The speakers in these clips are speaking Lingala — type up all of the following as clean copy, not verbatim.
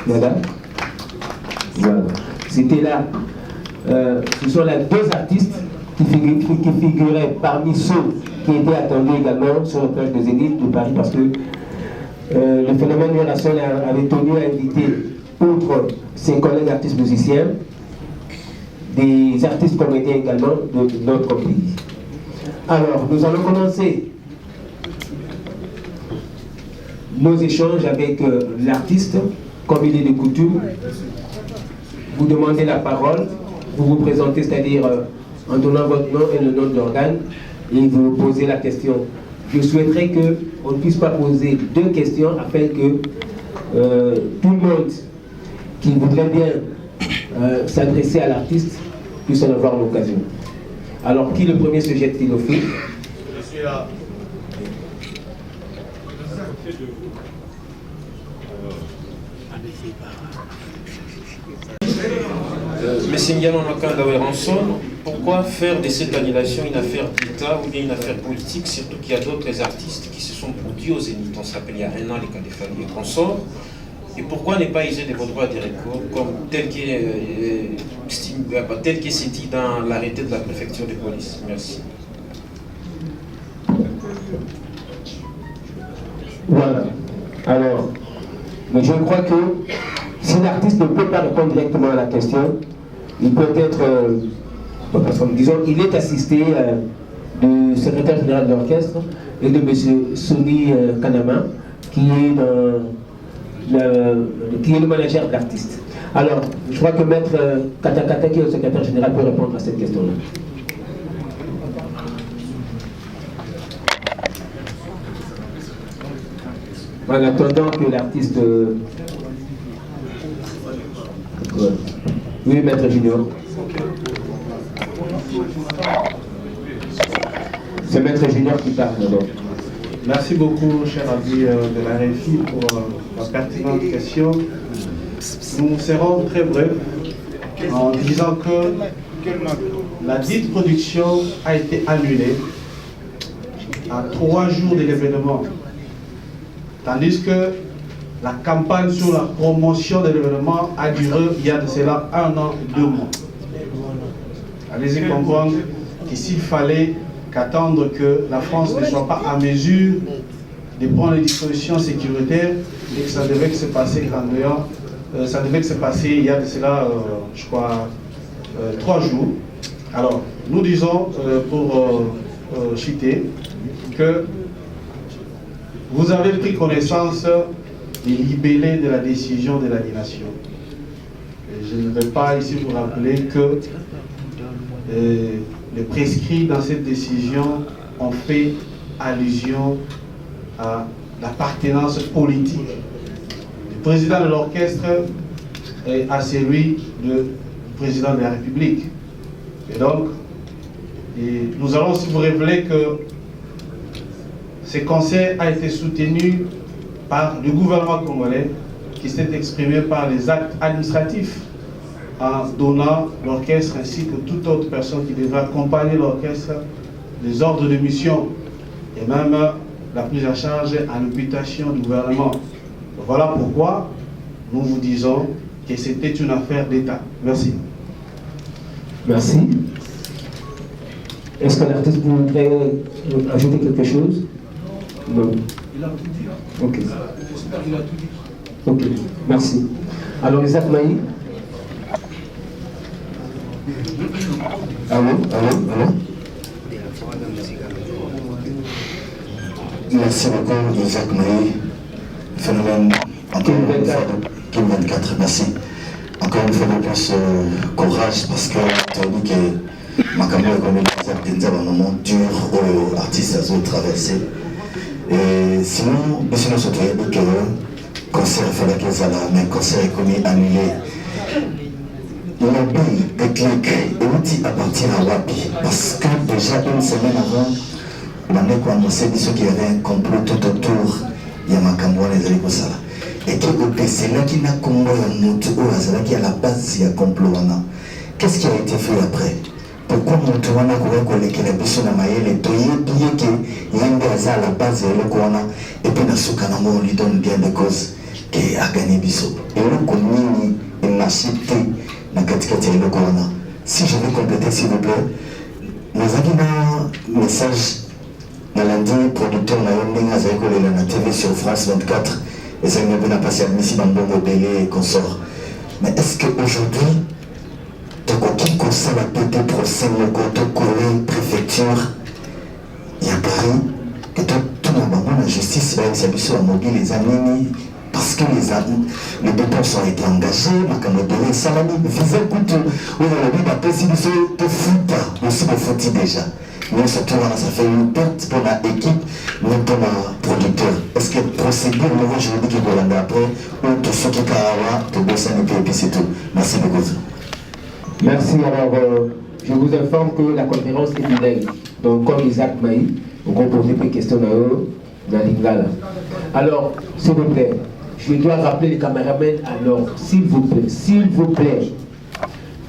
Madame, voilà. C'était là. Ce sont là deux artistes qui figuraient parmi ceux qui étaient attendus également sur le plage de Zénith de Paris, parce que le phénomène de la Soul avait tenu à inviter, outre ses collègues artistes musiciens, des artistes comédiens également de notre pays. Alors, nous allons commencer nos échanges avec l'artiste. Comme il est de coutume, vous demandez la parole, vous vous présentez, c'est-à-dire en donnant votre nom et le nom de l'organe, et vous posez la question. Je souhaiterais qu'on ne puisse pas poser deux questions afin que tout le monde qui voudrait bien s'adresser à l'artiste puisse en avoir l'occasion. Alors, qui le premier se jette-t-il au feu? Je suis là. Monsieur Ngiano Makanda Weranson, pourquoi faire de cette annulation une affaire d'État ou bien une affaire politique, surtout qu'il y a d'autres artistes qui se sont produits au Zénith? On se rappelle il y a un an les cas des familles et consorts. Et pourquoi ne pas user de vos droits de recours comme tel qui est dit dans l'arrêté de la préfecture de police? Merci. Voilà. Alors, mais je crois que si l'artiste ne peut pas répondre directement à la question, il peut être, disons, il est assisté du secrétaire général de l'orchestre et de M. Sonny Kanama, qui est le manager de l'artiste. Alors, je crois que Maître Katakata, qui est le secrétaire général, peut répondre à cette question-là. En attendant que l'artiste... Oui, Maître Junior. C'est Maître Junior qui parle d'abord. Merci beaucoup, cher ami de la RFI, pour la pertinente question. Nous serons très brefs en disant que la dite production a été annulée à 3 jours de l'événement, tandis que la campagne sur la promotion de l'événement a duré il y a de cela 1 an et 2 mois. Allez-y comprendre qu'ici, il fallait qu'attendre que la France ne soit pas à mesure de prendre les dispositions sécuritaires et que ça devait se passer ça devait se passer il y a de cela, je crois, 3 jours. Alors, nous disons, pour citer, que vous avez pris connaissance des libellés de la décision de l'annulation. Je ne vais pas ici vous rappeler que les prescrits dans cette décision ont fait allusion à l'appartenance politique du président de l'orchestre et à celui du président de la République. Et donc, nous allons aussi vous révéler que ce concert a été soutenu par le gouvernement congolais, qui s'est exprimé par les actes administratifs en donnant l'orchestre ainsi que toute autre personne qui devrait accompagner l'orchestre des ordres de mission et même la prise en charge à l'hôpitation du gouvernement. Voilà pourquoi nous vous disons que c'était une affaire d'État. Merci. Merci. Est-ce que l'artiste voudrait ajouter quelque chose? Non. Il a tout dit. Ok. J'espère qu'il a tout dit. Ok, merci. Alors, Isaac Maï. Allô. Merci beaucoup, Isaac Maï. Phénomène, encore une fois, Kim 24, merci. Encore une fois, je pense courage parce que tu as dit que ma caméra est comme il y a un moment dur où l'artiste a traversé. Et sinon, nous sommes que le concert, il fallait que ça mais le concert est commis annulé. lobby des clics et dit à partir à Wapi. Parce que déjà une semaine avant, on a annoncé ceux qui avaient un complot tout autour. Il y a Makamouane et Zalibosala. Et qui au c'est là qui n'a combo qui à la base il y a complot. Qu'est-ce qui a été fait après? Pourquoi Moutouana courait collecter la biche na maïle et toyer billet qui y a à la base et puis Nasukanamo on lui donne bien de cause qui a gagné biso. Et le commune est machité dans Katikati et le Corona. Si je veux compléter s'il vous plaît, nous avons un message. Lundi, producteur na la TV sur France 24 et ça m'a bien passé à Missi Bambongo Bélé et consort. Mais est-ce qu'aujourd'hui, tu as comme ça la PT procès, le côté collé, préfecture, il y a Paris, que tout le monde la justice va être sur mobile les amis parce que les dépenses ont été engagées, ma donné salami, visa coûte, où on a dit la possibilité de foot, aussi de foot déjà. Mais surtout, ça fait une perte pour l'équipe, même pour le producteur. Est-ce que procédure nouveau juridique qui va après, ou tout ce qui est à tout bosser et puis c'est tout. Merci beaucoup. Merci. Alors, je vous informe que la conférence est fidèle. Donc, comme Isaac Maï, on va poser des questions à eux dans l'Ingala. Alors, s'il vous plaît, je dois rappeler les caméramans alors, s'il vous plaît,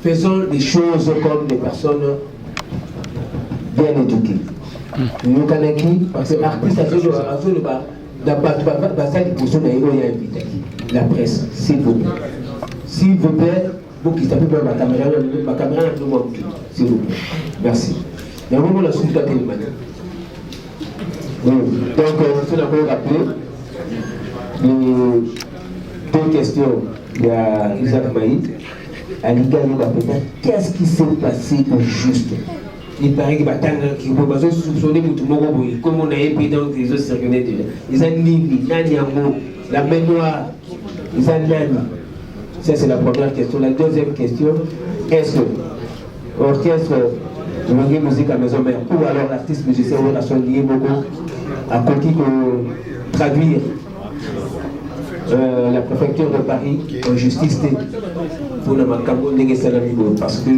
faisons les choses comme des personnes bien éduqués. Nous connaissons parce que l'artiste a fait la presse, s'il vous plaît. S'il vous plaît, vous qui savez ma caméra s'il vous plaît. Merci. Mais au moment où la suite a été donc, je vais encore rappeler les deux questions. Il y a Isaac Maïd, à l'Iga, qu'est-ce qui s'est passé au juste? Il paraît que qui peut soupçonner tout le monde, comme on a épris dans les autres circulaires déjà. Ils ont Nini, Nanyamo, la main noire, ils ont Nani. Ça, c'est la première question. La deuxième question, est-ce que l'orchestre de musique à Maison Mère ou alors l'artiste musicien ou la son lié beaucoup à côté de traduire la préfecture de Paris en justice pour le Makambo Negesalamigo parce que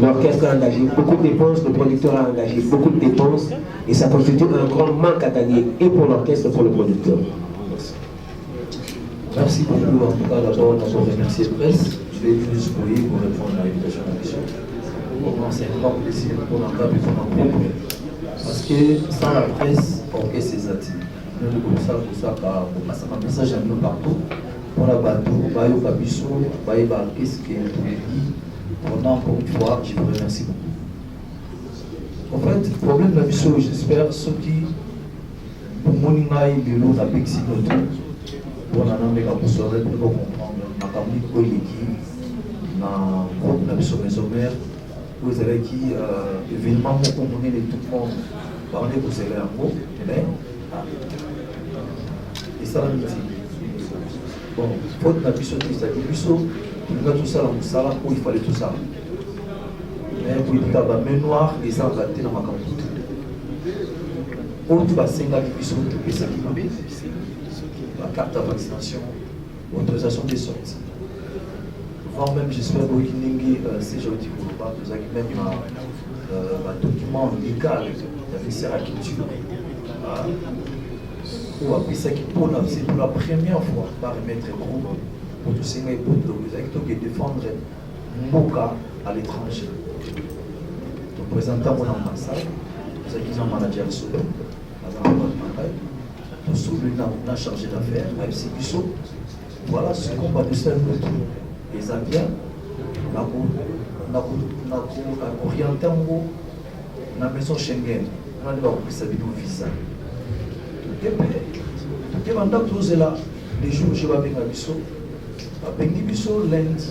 l'orchestre a engagé beaucoup de dépenses, le producteur a engagé beaucoup de dépenses et ça constitue un grand manque à gagner et pour l'orchestre et pour le producteur. Merci beaucoup. En tout cas, d'abord, nous avons remercié la presse. Je vais juste pour répondre à l'invitation de la mission. C'est un grand plaisir pour l'entendre et pour l'entendre. Parce que sans la presse, l'orchestre est zati. Nous avons comme ça, pour passer un message à nous partout. Pour la bateau, Bayo Kabiso, Bayo Barkis, qui est dit. Encore une fois, je vous remercie beaucoup. En fait, le problème de la mission, j'espère, ceux qui, pour mon imaï, de l'eau, n'a pas excité notre pour la nommer comme vous saurez, pour comprendre, ma famille, pour l'équipe, dans le groupe de la mission Maison Mère, vous avez qui, événement, pour mener les tout le monde, parler vous allez en gros, mais, et ça, la métier. Bon, faute de la mission, c'est-à-dire, mission, il a tout ça dans le salon où il fallait tout ça. Mais pour dire que la main noire, les gens ont gâté dans ma campagne. Autre bassin là qui sont occupés, ça qui m'a dit. La carte de vaccination, l'autorisation des sorties. Voire même, j'espère que vous avez ces gens qui vous parlent, vous avez même un document légal avec ces culture. Ou après ça qui pour la première fois par remettre un groupe. Pour tout ce qui est défendre Mboka à l'étranger. Donc, présentant mon ambassade, nous avons un manager solo, nous sommes un chargé d'affaires, à FC Bissot. Voilà ce qu'on va faire de tout. Et ça vient, nous avons orienté dans la maison Schengen. Nous avons pris sa vidéo visa. Et pendant que nous sommes là, les jours où je vais avec Bissot, lundi.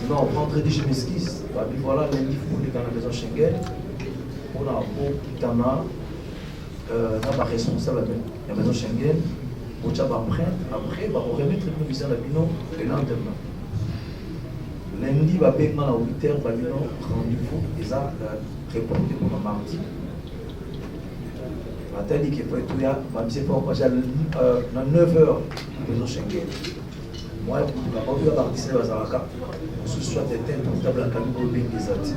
Non, vendredi, je m'esquisse. Voilà, lundi, il faut aller dans la maison Schengen. On a un responsable de la maison Schengen. On après, on remettre le visa à Bino le lendemain. Lundi, à 8h, rendez-vous. Et ça, reporté pour le mardi. Il faut être à 9h, la maison Schengen. moi je vais participer à Zalaka, ce soit des thèmes portables à Kamiko Benguezati.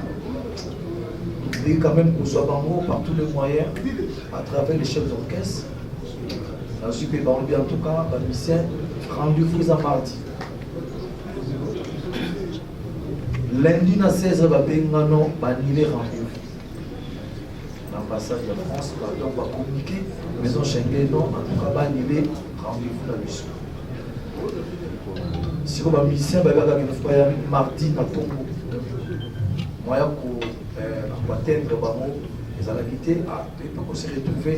Et quand même qu'on soit bango par tous les moyens, à travers les chefs d'orchestre, la super bango, en tout cas, le musicien, rendez-vous à mardi. Lundi à 16h, va annulé rendez-vous. L'ambassade de France va communiquer, maison Schengen, non, en tout cas, va annuler rendez-vous là dessus. Si vous avez un musicien, vous avez mardi à Tongo. Moi, je vais atteindre les alaquités, pour se retrouver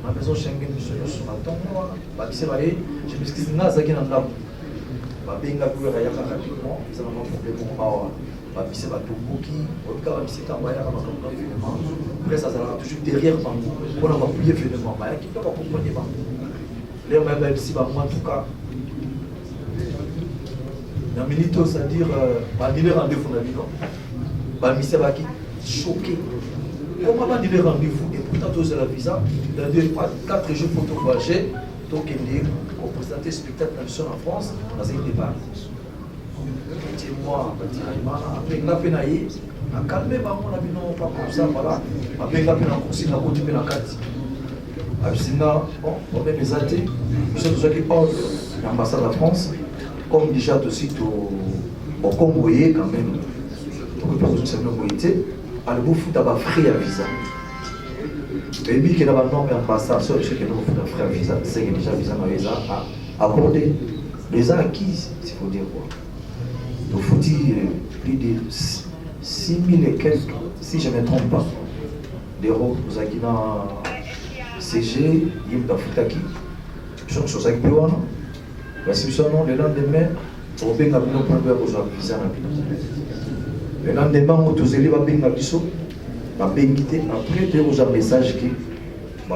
dans la maison Schengen sur le Tongo. Je me suis dit, je vais rapidement, ils ont un problème. Après, ça sera toujours derrière Bango. On va appuyer événement. Qui peut pas comprendre Bango. Là, même si moi, en tout cas, dans le minute, c'est-à-dire, il rendez-vous dans la vie, non? Qui choqué. Comment on a dit rendez-vous? Et pourtant, tous la visa, dans 4 jours pour tout voyager, donc pour présenter le spectacle en France, dans un départ. Moi, après la peine à calmer, on a vu non pas comme ça, voilà. Après la peine à continuer à continuer la carte. Absina, bon, on va les athées, nous sommes ceux qui parlent l'ambassade de la France, comme déjà aussi au Congo, quand même, pour que nous sommes mobilité, à le foot à frais à visa. Et puis qu'il y a un nombre d'ambassadeurs, ceux qui ont frais à visa, c'est que déjà visa à accorder. Les acquis, il faut dire quoi. Il faut dire plus de 6 000 et quelques, si je ne me trompe pas, d'euros aux Aguina CG, Yimda Futaki, je suis sur Zaki Piwana. Parce que le lendemain, on va bien prendre visa. Le lendemain, on va bien prendre visa. Après, il y a un message qui va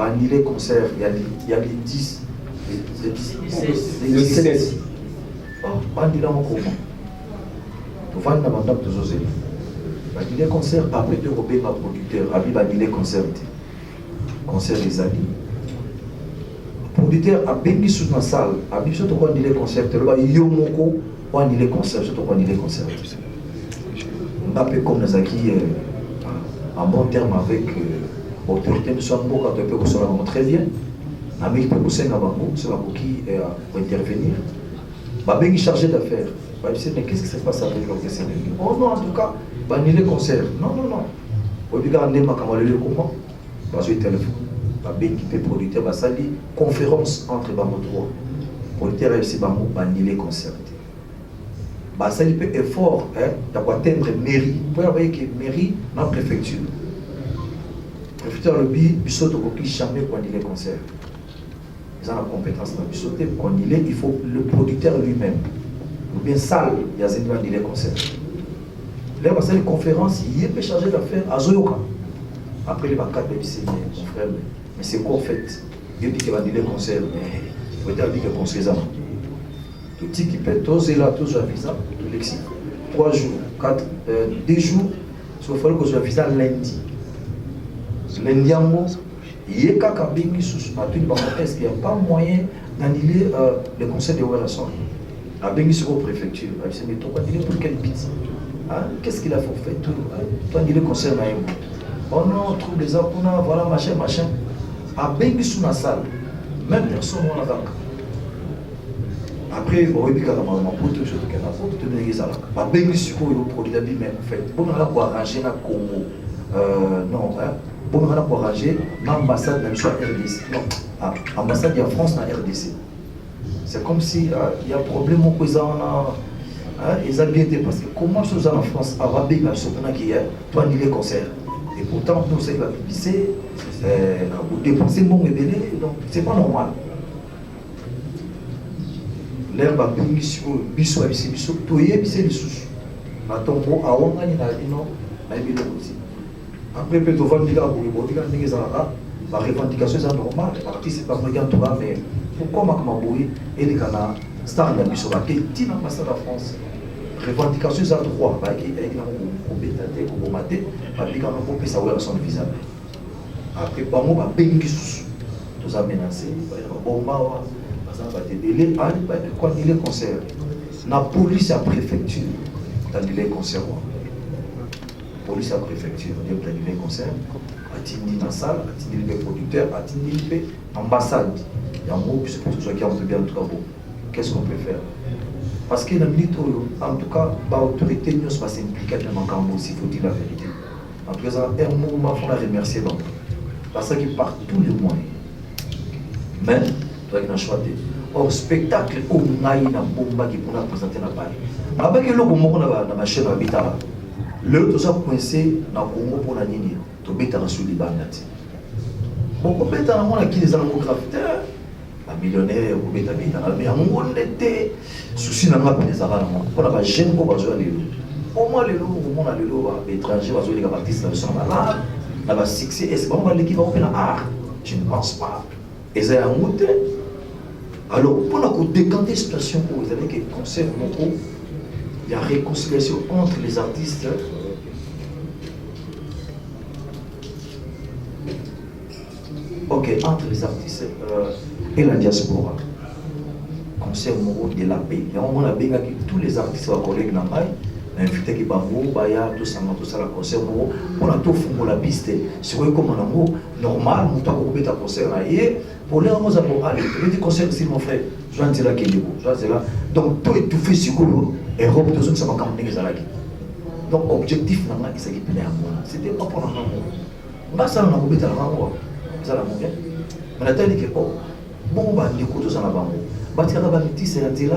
annuler le concert. Il y a les 10, les 17. Bandila en commun. Tu vas dans le de José. Bandila concert, après tu vas un producteur, Abi Bandila concert. Concert des amis. Producteur a béni sous la salle, Abi je te vois Bandila concert, tu vas Yomoko, Bandila concert, je te vois Bandila concert. On a fait comme les acquis en bon terme avec l'autorité de Sambo quand tu peux vous savoir très bien. Ami peut vous savoir Bango, c'est Bango qui va intervenir. Je suis chargé d'affaires. Je dis, mais qu'est-ce qui se passe avec l'orchestre? Oh non, en tout cas, annuler le concert. Non. Au début, on a dit comment? Parce que le téléphone. Je suis producteur, je suis conférence entre Bango 3. Producteur et FC Bango, annuler le concert. Je suis un effort d'atteindre la mairie. Vous voyez que la mairie, dans la préfecture. La préfecture, le but, il saute jamais pour annuler le concert. Ils ont la compétence de pour annuler, il faut le producteur lui-même. Ou bien salle, il y a un annuler concert. Là, on a une conférence, il est chargé d'affaires à Zoyoka. Après, il va 4 mon frère, mais c'est quoi en fait? Il dit qu'il va annuler le concert, mais il faut dire que le concert est là. Tout ce qui peut, tous là, tous à visa, tout l'exil. 3 jours, 2 jours, il faut que je visa lundi. Lundi en mots. Il y a est-ce qu'il n'y a pas moyen d'annuler le conseil de relations à Bengi au préfecture? Mais toi, pour quelle bite? Qu'est-ce qu'il a fait? Toi, annuler le conseil de oh non, on trouve des appuis, voilà, machin. À Bengi sous la salle, même personne n'a la vague. Après, on va dire que je suis à Bengi sur le produit d'habit, mais en fait, on a arrangé la Congo. Non, pour arranger l'ambassade de la RDC. Non, l'ambassade de la France dans la RDC. C'est comme si il y a un problème au président. Ils ont bien été parce que comment je suis en France, à Rabé, qui est toi annuler le concert. Et pourtant, nous, c'est la publicité, vous dépensez mon bébé, donc c'est pas normal. L'herbe a pris bisou, tout y est, c'est les sous. La tombeau, à Wanga, il y a aussi. Après, peut-être la revendication est normale. Les artistes ne sont pas mais pourquoi Makmaboui et les Ghana, Star Nabiso, qui est l'ambassade de la France? Revendication est droit, avec la combaté, avec la son visa. Après, par moi, Bengi, tous a menacé, Quand il est concert, la police à préfecture, dans les concerts. Police à préfecture, dans les concerts, à Tindi dans la salle, à Tindi les producteurs, à Tindi les ambassades. Il y a un mot, puisque tout ce qui est en tout cas, qu'est-ce qu'on peut faire? Parce que dans en tout cas, l'autorité ne va s'impliquer dans le camp, s'il faut dire la vérité. En tout cas, un mouvement, il faut la remercier. Parce qu'il part tous les moyens. Mais, il y a un choix. Or, spectacle, il y a un bomba qui peut présenter dans Paris. Après que l'on a dans ma chaîne habitat, le tout a coincé dans le Congo pour la ligne. Tu as sur les bandes. Bon, on peut être dans qui les graffiti. Un millionnaire, on peut être mais on était souci dans ma les arabes. On a pas jeune pour besoin de au moins les lots, on a les lots étrangers, besoin de artistes là, sont là. Là, succès, est-ce qu'on va l'équipe va faire art? Je ne pense pas. Et c'est un monté. Alors, pour la décanter la situation où vous avez que concert beaucoup, il y a réconciliation entre les artistes. Ok, entre les artistes et la diaspora. Concert de la paix. Il y a un moment que tous les artistes sont collègues dans le invité qui bango baya tout ça la concert pour la tout fond la piste c'est comme un amour normal on t'a coupé ta concert là et pour les hommes à aller le concert c'est mon frère je vais dire là qu'il est beau je vais là donc tout étouffé sur et Europe tout ça va quand même donc objectif n'a pas s'agit de l'amour c'était pas pour l'amour bah ça on a coupé ta l'amour ça l'amour mais la tête que bon bah du coup tout ça la bango bah tu as pas petit c'est là il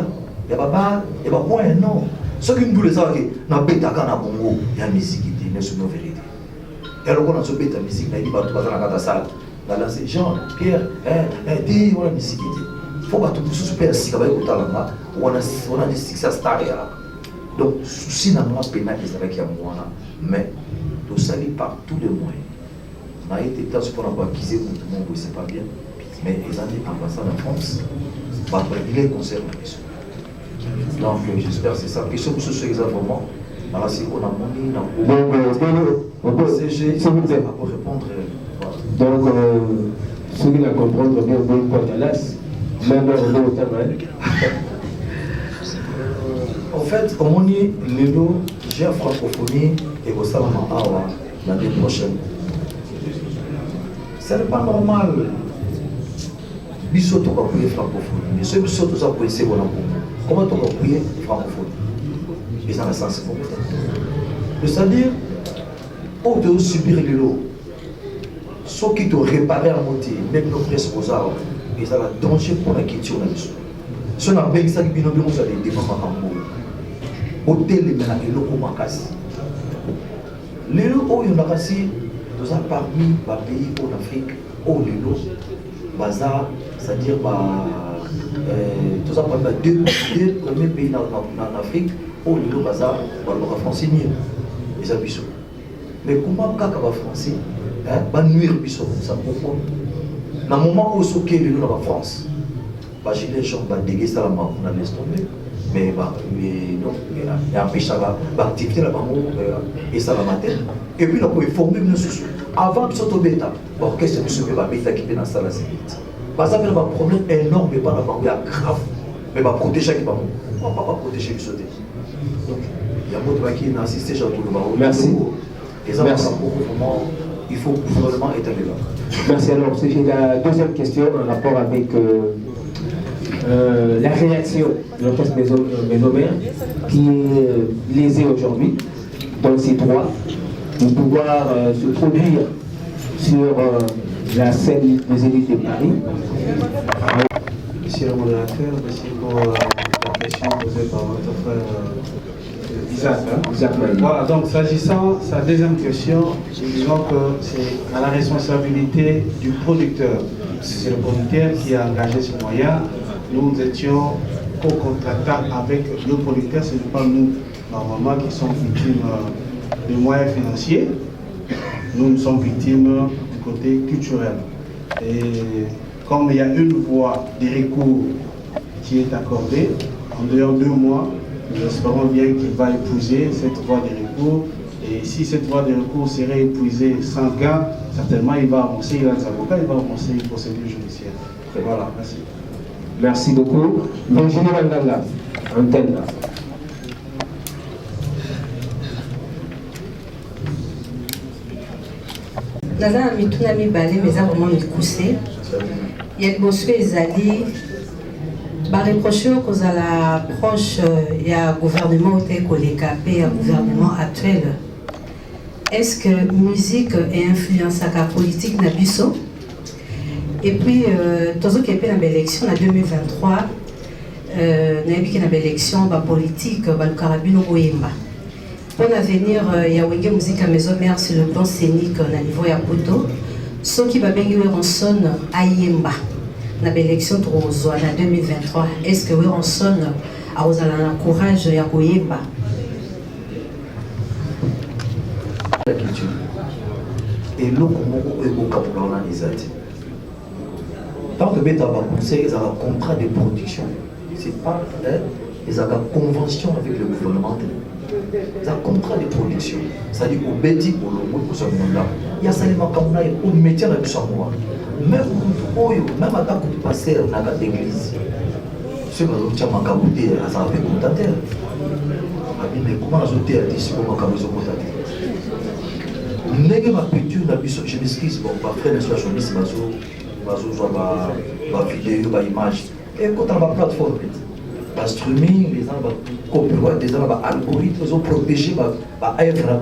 y a pas point non. Ce qui nous les a dit, na bêta kana bongo, il y a musique qui dit, c'est une vérité. Et alors qu'on a ce bêta musique, il dit, bah tu vas dans la salle, là c'est Jean, Pierre, dis, on a musique qui dit. Faut pas tout super si quand même au talent là, on a des succès stars là. Donc souci n'a pas pénal les avec y a moi là, mais tout ça par tous les moyens. On a été temps pour avoir acquis pour tout le monde, c'est pas bien, mais les années ambassades en France, pas il est concernant la question. Donc j'espère que c'est ça. Question pour ce exactement. Alors si on a monnaie, on peut CG pour répondre. Donc ceux qui la comprennent bien quoi Dallas, même au Tamal. En fait, au monnaie, j'ai la francophonie et au Salama Awa l'année prochaine. Ce n'est pas normal. Bissoto va prier francophonie. Mais ceux qui sont tous à prier, c'est bon. Comment on va prier francophone? Et ça, c'est bon. C'est-à-dire, on doit subir les lots. Ceux qui doivent réparer à moitié, même nos presses aux arbres, et ça va danger pour la question. Si on a bien ça, qui nous dit, on a des débats en Congo. Hôtel, les ménages, les locaux, Makassi. Les lots, il y en a aussi, parmi les pays en Afrique, où les lots, bazar, c'est-à-dire, tout ça pour les deux premiers pays en Afrique où le bazar le français mieux les habitants mais comment quand va français va nuire biso ça pourquoi dans le moment où ce qui est dans la France bah j'ai les gens va déguer ça là on a laissé tomber mais non il y a un péché là activité là et ça va mater et puis on peut former une sous avant de sauter bêta bon qu'est-ce que ce va bêta qui est dans ça là c'est vite. Ça fait un problème énorme, mais pas un problème grave. Mais va protéger qui va mourir. On ne va pas protéger le sauter. Donc, il y a beaucoup qui ont assisté à tout le monde. Merci. Et ça, il faut vraiment établir là. Merci. Alors, j'ai la deuxième question en rapport avec la réaction de l'orchestre Maison-Mère qui est lésée aujourd'hui dans ses droits de pouvoir se produire sur la scène des élites de Paris. Monsieur le modérateur, merci pour la question posée par votre frère Isaac. Voilà, donc s'agissant de sa deuxième question, disons que c'est à la responsabilité du producteur. C'est le producteur qui a engagé ce moyen. Nous étions co-contractants avec le producteur, ce n'est pas nous, normalement, qui sommes victimes de moyens financiers. Nous sommes victimes du côté culturel. Et comme il y a une voie de recours qui est accordée, en dehors de 2 mois, nous espérons bien qu'il va épuiser cette voie de recours. Et si cette voie de recours serait épuisée sans gain, certainement il va avancer, il a des avocats, il va avancer une procédure judiciaire. Et voilà, merci. Merci beaucoup. Virginie Mandanga, antenne. Naza na mituna mibale mais eza vraiment mikuse ya liboso ezali bareproche oyo kozala proche ya gouvernement oyo te koleka mpe ya gouvernement actuel. Est-ce que musique influençaka politique na biso? Et puis tozoki mpe na baélection na 2023 nayebiki na baélection bapolitique balukaka bino boyemba pour l'avenir, il y a une musique à maison mère sur le plan scénique au niveau ya poto. Ce qui va bien en sonne à Yemba. La élection en 2023. Est-ce que on sonne à Ozalana courage ya Yemba? La culture. Et l'eau comme on est au Cap les ati. Tant que bêta va conseil, ils ont un contrat de production. C'est pas ils ont une convention avec le gouvernement. C'est un contrat de production. C'est-à-dire au Béti, au Lomo, pour ce monde-là, il y a seulement comme là, au métier de moi. Même à ta coupe passer dans l'église. Ce que nous avons caboté, ça a fait contenter. Mais comment nous avons dit, comment nous avons contenter? Ma peinture, je m'excuse, bon, ma frère institutionniste, ma vidéo, ma image. Et quand on a ma plateforme, le streaming, les gens copyright, les gens algorithmes, ils ont protégé ma œuvre,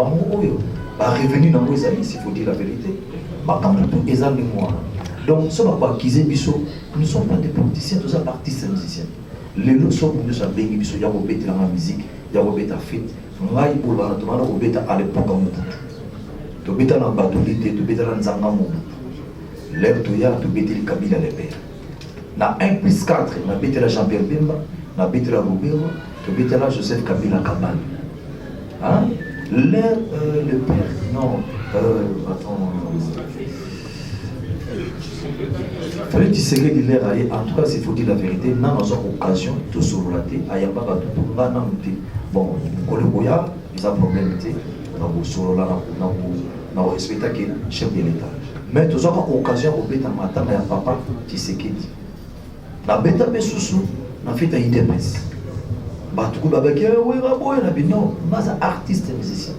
ma revenu dans nos amis, s'il faut dire la vérité. Ma campagne pour les amis moi. Donc, ce qu'on va acquiser, nous ne sommes pas des politiciens, nous sommes artistes et musiciens. Les lots sont nous sommes bénis, il y a des la musique, il y a des fit. Moi, pour le moment, il y a à l'époque en Mobutu. Il y a dans Badolité, il y a dans Nzanga Mobutu. L'air de ya, il y a dans Kabila les pères. Na 1 plus 4, il y a Jean-Pierre Bemba. Na Betela Roubero, tu Betela Joseph Kabila Kabane. Hein? Le père, non, attends. Fallait tu sais qu'il est allé, en tout cas, s'il faut dire la vérité, nous avons occasion de se relater. Ayamba Batouba, bon, Koloboya, ils ont un problème, nous avons respecté le chef de l'État. Mais nous avons occasion de faire un matin, et papa, tu sais qu'il dit. Na beta besusu na fait un IDMS. Batuku babaki oui raboy na bino maza artiste musicien.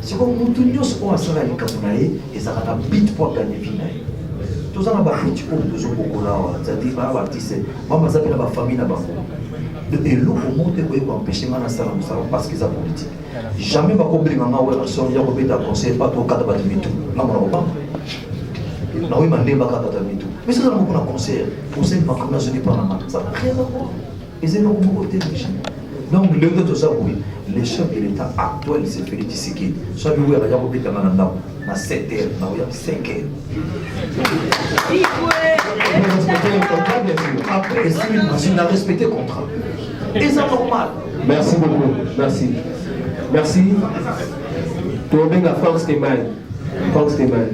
C'est comme mutu nyos o asala ni kamunaye ezaka na beat pour gagner vie naye. Toza na ba beat pour tozo bokola wa zati ba artiste mama zapi na ba famille na ba. Et l'eau au monde peut empêcher mana sala musala parce qu'ils ont politique. Jamais ba ko blinga nga wa son ya ko beta conseil pas to kada ba mitu. Na mona ba. Na oui mandé ba kada mitu. Mais c'est un concert. Conseil par comme je dis pas ça n'a rien à voir. Et c'est beaucoup côté des gens. Donc le de tout ça oui, les chefs de l'État actuel c'est Félix Tshisekedi. Soit lui il y a beaucoup de gens na 7 heures, na il y a 5 heures. Après il a respecté le contrat. Et c'est normal. Merci beaucoup. Merci. Merci. Tu as bien la force des mains. Force des mains.